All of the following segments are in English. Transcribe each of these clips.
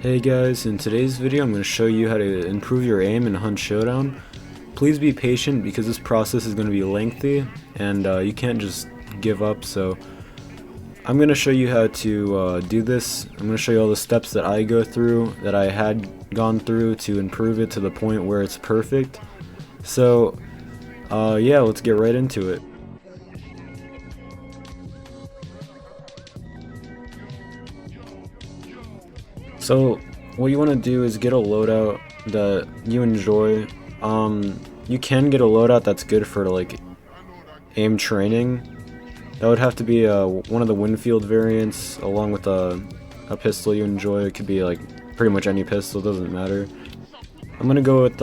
Hey guys, in today's video I'm going to show you how to improve your aim in Hunt Showdown. Please be patient because this process is going to be lengthy and you can't just give up, so I'm going to show you how to do this. I'm going to show you all the steps that I go through, that I had gone through to improve it to the point where it's perfect. So yeah, let's get right into it. So what you want to do is get a loadout that you enjoy. You can get a loadout that's good for like aim training. That would have to be one of the Winfield variants, along with a pistol you enjoy. It could be like pretty much any pistol, doesn't matter. I'm gonna go with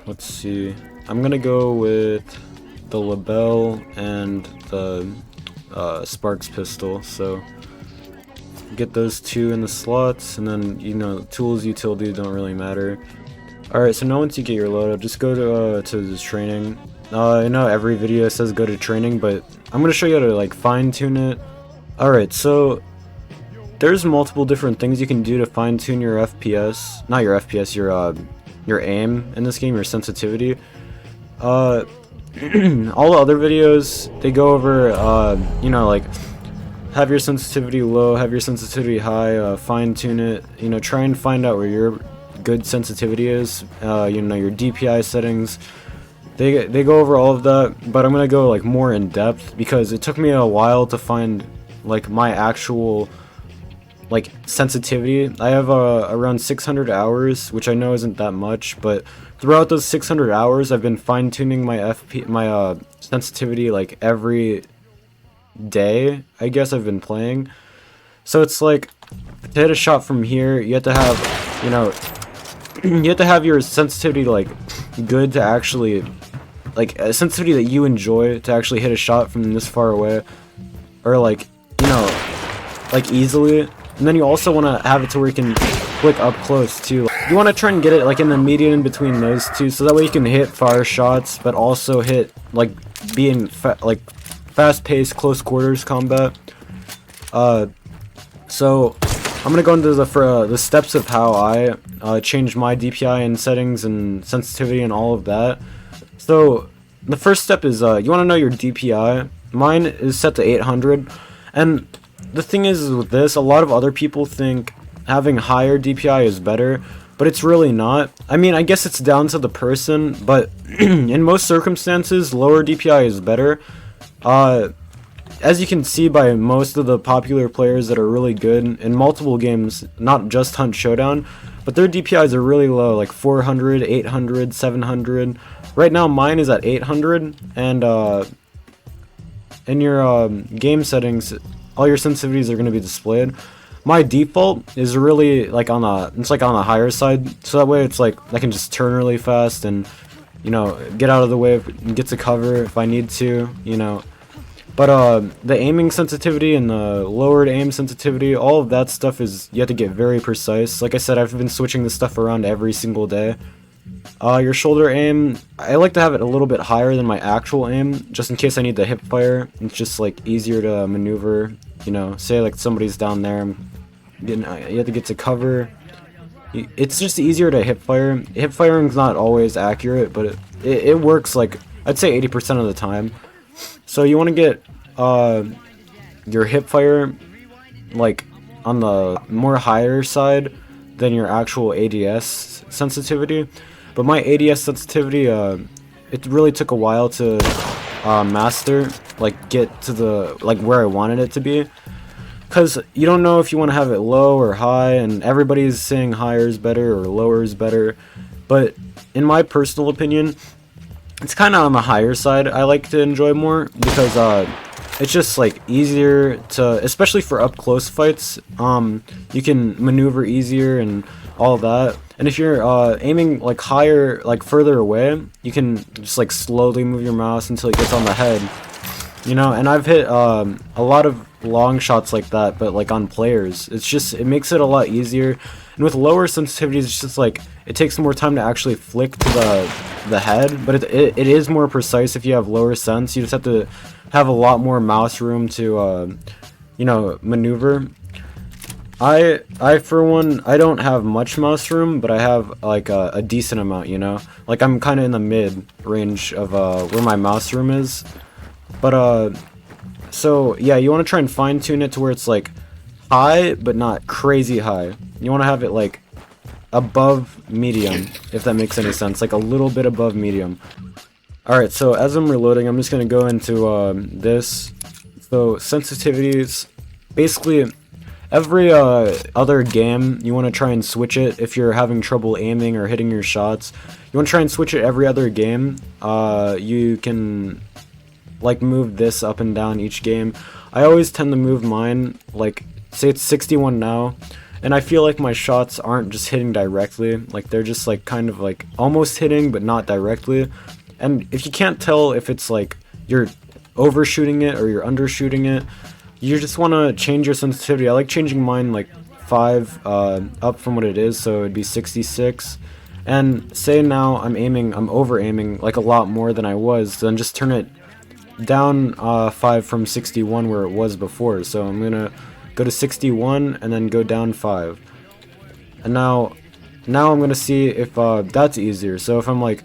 let's see. I'm gonna go with the Label and the Sparks pistol. So get those two in the slots, and then tools, utility don't really matter. Alright, so now once you get your loadout, just go to this training. I know every video says go to training, but I'm gonna show you how to like fine tune it. Alright, so there's multiple different things you can do to fine tune your FPS, not your FPS, your aim in this game, your sensitivity. All the other videos, they go over like have your sensitivity low, have your sensitivity high, fine tune it, try and find out where your good sensitivity is, your DPI settings. They go over all of that, but I'm gonna go like more in depth because it took me a while to find like my actual like sensitivity. I have around 600 hours, which I know isn't that much, but throughout those 600 hours I've been fine tuning my sensitivity like every day, I guess, I've been playing. So it's like, to hit a shot from here, you have to have, you have to have your sensitivity like good to actually, like a sensitivity that you enjoy to actually hit a shot from this far away, or like, like easily. And then you also want to have it to where you can click up close too. You want to try and get it like in the median in between those two, so that way you can hit fire shots, but also hit like being like fast-paced close quarters combat. So I'm gonna go into the steps of how I changed my DPI and settings and sensitivity and all of that. So the first step is you want to know your DPI. Mine is set to 800, and the thing is with this, a lot of other people think having higher DPI is better, but it's really not. I mean, I guess it's down to the person, but in most circumstances, lower DPI is better. As you can see by most of the popular players that are really good in multiple games, not just Hunt Showdown, but their DPIs are really low, like 400, 800, 700. Right now mine is at 800, and in your game settings, all your sensitivities are going to be displayed. My default is really like on the higher side, so that way it's like I can just turn really fast and get out of the way and get to cover if I need to, But the aiming sensitivity and the lowered aim sensitivity, all of that stuff is, you have to get very precise. Like I said, I've been switching this stuff around every single day. Your shoulder aim, I like to have it a little bit higher than my actual aim, just in case I need to hip fire. It's just like easier to maneuver, say like somebody's down there, you have to get to cover. It's just easier to hip fire. Hip firing's not always accurate, but it works like, I'd say 80% of the time. So you want to get your hip fire like on the more higher side than your actual ADS sensitivity. But my ADS sensitivity, it really took a while to master, like get to the where I wanted it to be. Because you don't know if you want to have it low or high, and everybody's saying higher is better or lower is better. But in my personal opinion, it's kind of on the higher side. I like to enjoy more because it's just like easier to, especially for up close fights. You can maneuver easier and all that. And if you're aiming like higher, like further away, you can just like slowly move your mouse until it gets on the head. And I've hit a lot of long shots like that, but like on players, it makes it a lot easier. And with lower sensitivities, it's just like it takes more time to actually flick to the head, but it is more precise if you have lower sense. You just have to have a lot more mouse room to maneuver. I for one, I don't have much mouse room, but I have like a decent amount, you know? Like I'm kind of in the mid range of where my mouse room is. But so yeah, you want to try and fine tune it to where it's like high, but not crazy high. You want to have it like above medium, if that makes any sense, like a little bit above medium. Alright, so as I'm reloading, I'm just gonna go into this. So sensitivities, basically every other game, you want to try and switch it if you're having trouble aiming or hitting your shots. You want to try and switch it every other game. You can like move this up and down each game. I always tend to move mine, like say it's 61 now, and I feel like my shots aren't just hitting directly, like they're just like kind of like almost hitting but not directly. And if you can't tell if it's like you're overshooting it or you're undershooting it, you just want to change your sensitivity. I like changing mine like 5 up from what it is, so it'd be 66. And say now I'm over aiming like a lot more than I was, then just turn it down 5 from 61 where it was before. So I'm gonna go to 61 and then go down 5. And now I'm gonna see if that's easier. So if I'm like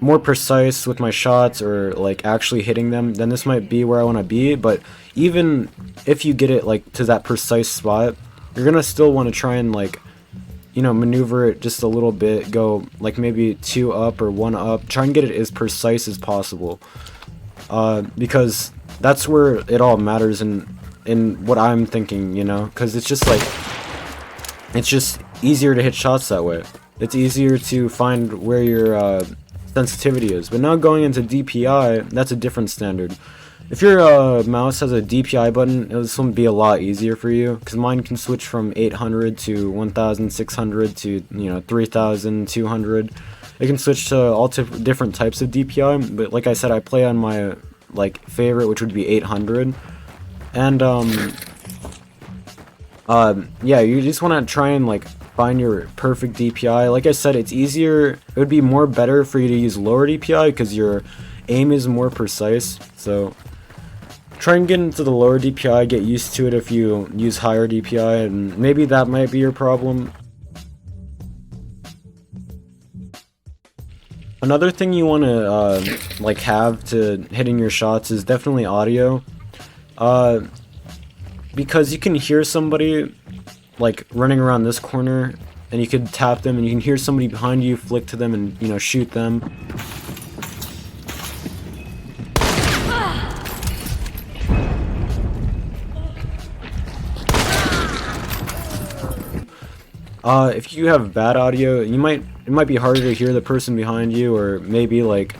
more precise with my shots or like actually hitting them, then this might be where I want to be. But even if you get it like to that precise spot, you're gonna still want to try and like, you know, maneuver it just a little bit, go like maybe 2 up or 1 up, try and get it as precise as possible, because that's where it all matters in what I'm thinking, you know, because it's just like, it's just easier to hit shots that way. It's easier to find where your sensitivity is. But now going into DPI, that's a different standard. If your mouse has a DPI button, this will be a lot easier for you, because mine can switch from 800 to 1600 to, you know, 3200. It can switch to all different types of DPI, but like I said, I play on my like favorite, which would be 800. And yeah, you just want to try and like find your perfect DPI. Like I said, it's easier, it would be more better for you to use lower DPI because your aim is more precise. So try and get into the lower DPI, get used to it if you use higher DPI, and maybe that might be your problem. Another thing you want to like have to hitting your shots is definitely audio, because you can hear somebody like running around this corner, and you could tap them, and you can hear somebody behind you, flick to them, and, you know, shoot them. If you have bad audio, it might be harder to hear the person behind you, or maybe like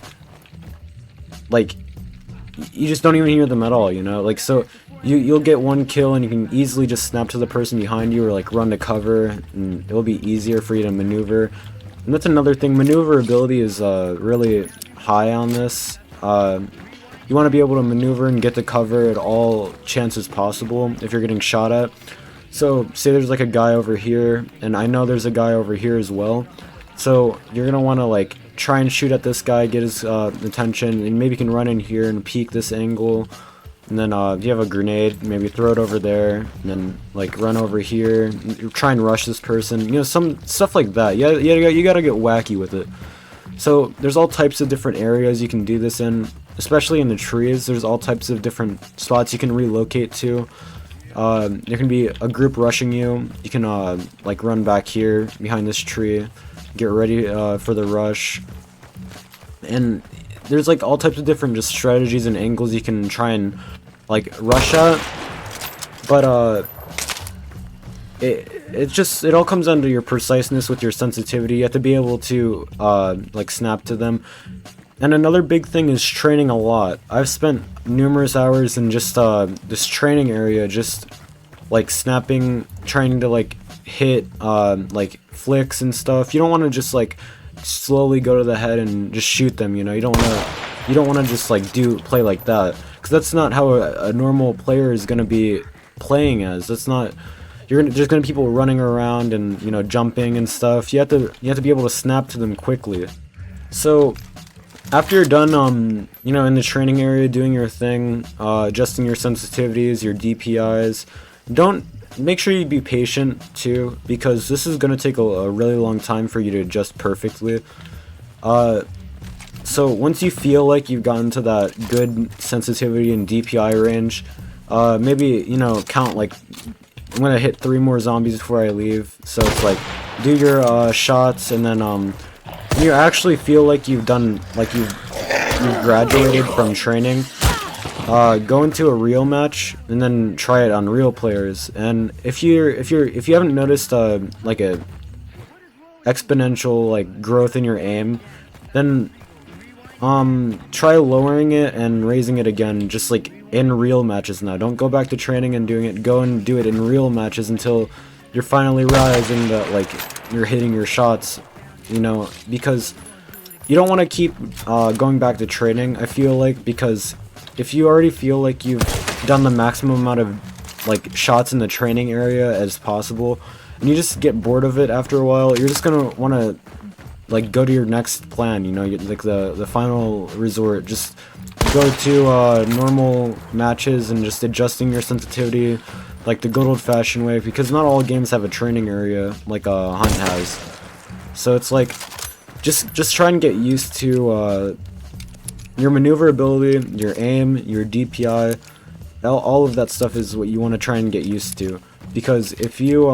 you just don't even hear them at all, you know? Like, so you'll get one kill and you can easily just snap to the person behind you or like run to cover, and it'll be easier for you to maneuver. And that's another thing, maneuverability is really high on this. You want to be able to maneuver and get to cover at all chances possible if you're getting shot at. So say there's like a guy over here, and I know there's a guy over here as well, so you're gonna want to like try and shoot at this guy, get his attention, and maybe you can run in here and peek this angle. And then if you have a grenade, maybe throw it over there, and then like run over here, try and rush this person, you know, some stuff like that. Yeah, you gotta get wacky with it. So there's all types of different areas you can do this in, especially in the trees. There's all types of different spots you can relocate to. There can be a group rushing you. You can like run back here behind this tree, get ready for the rush. And there's like all types of different just strategies and angles you can try and like rush at, but it all comes down to your preciseness with your sensitivity. You have to be able to like snap to them. And another big thing is training a lot. I've spent numerous hours in just this training area, just like snapping, trying to like hit like flicks and stuff. You don't want to just like slowly go to the head and just shoot them, you know. You don't want to just like play like that, because that's not how a normal player is going to be playing as. That's not, there's going to be people running around and, you know, jumping and stuff. You have to be able to snap to them quickly. So after you're done you know, in the training area doing your thing, adjusting your sensitivities, your DPIs, don't make sure you be patient too, because this is gonna take a really long time for you to adjust perfectly. So once you feel like you've gotten to that good sensitivity and DPI range, maybe, you know, count like, I'm gonna hit 3 more zombies before I leave. So it's like, do your shots, and then when you actually feel like you've done, like you've graduated from training, go into a real match and then try it on real players. And if you haven't noticed like a exponential like growth in your aim, then try lowering it and raising it again, just like in real matches now. Don't go back to training and doing it. Go and do it in real matches until you're finally rising that, like, you're hitting your shots, you know, because you don't want to keep going back to training, I feel like, because if you already feel like you've done the maximum amount of like shots in the training area as possible, and you just get bored of it after a while, you're just gonna want to like go to your next plan, you know, like the final resort. Just go to normal matches and just adjusting your sensitivity like the good old-fashioned way, because not all games have a training area like Hunt has. So it's like just try and get used to your maneuverability, your aim, your DPI. All of that stuff is what you want to try and get used to, because if you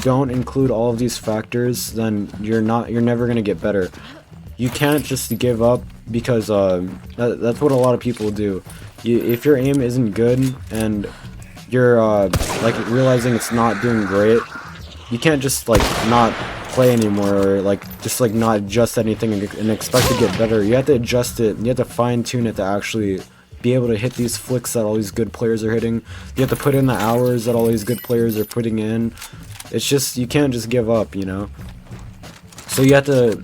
don't include all of these factors, then you're never gonna get better. You can't just give up, because that's what a lot of people do. If your aim isn't good and you're like realizing it's not doing great, you can't just like not play anymore, or like just like not adjust anything and expect to get better. You have to adjust it. You have to fine tune it to actually be able to hit these flicks that all these good players are hitting. You have to put in the hours that all these good players are putting in. It's just, you can't just give up, you know? So you have to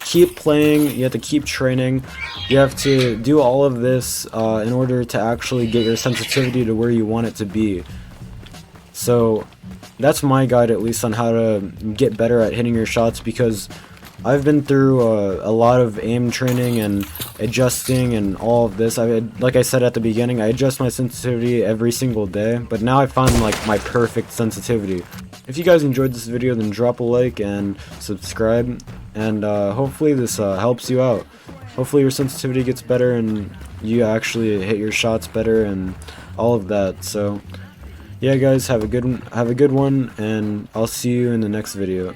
keep playing, you have to keep training, you have to do all of this in order to actually get your sensitivity to where you want it to be. So that's my guide, at least, on how to get better at hitting your shots, because I've been through a lot of aim training and adjusting and all of this. Like I said at the beginning, I adjust my sensitivity every single day, but now I found like my perfect sensitivity. If you guys enjoyed this video, then drop a like and subscribe, and hopefully this helps you out. Hopefully your sensitivity gets better and you actually hit your shots better and all of that. So yeah, guys, have a good one, and I'll see you in the next video.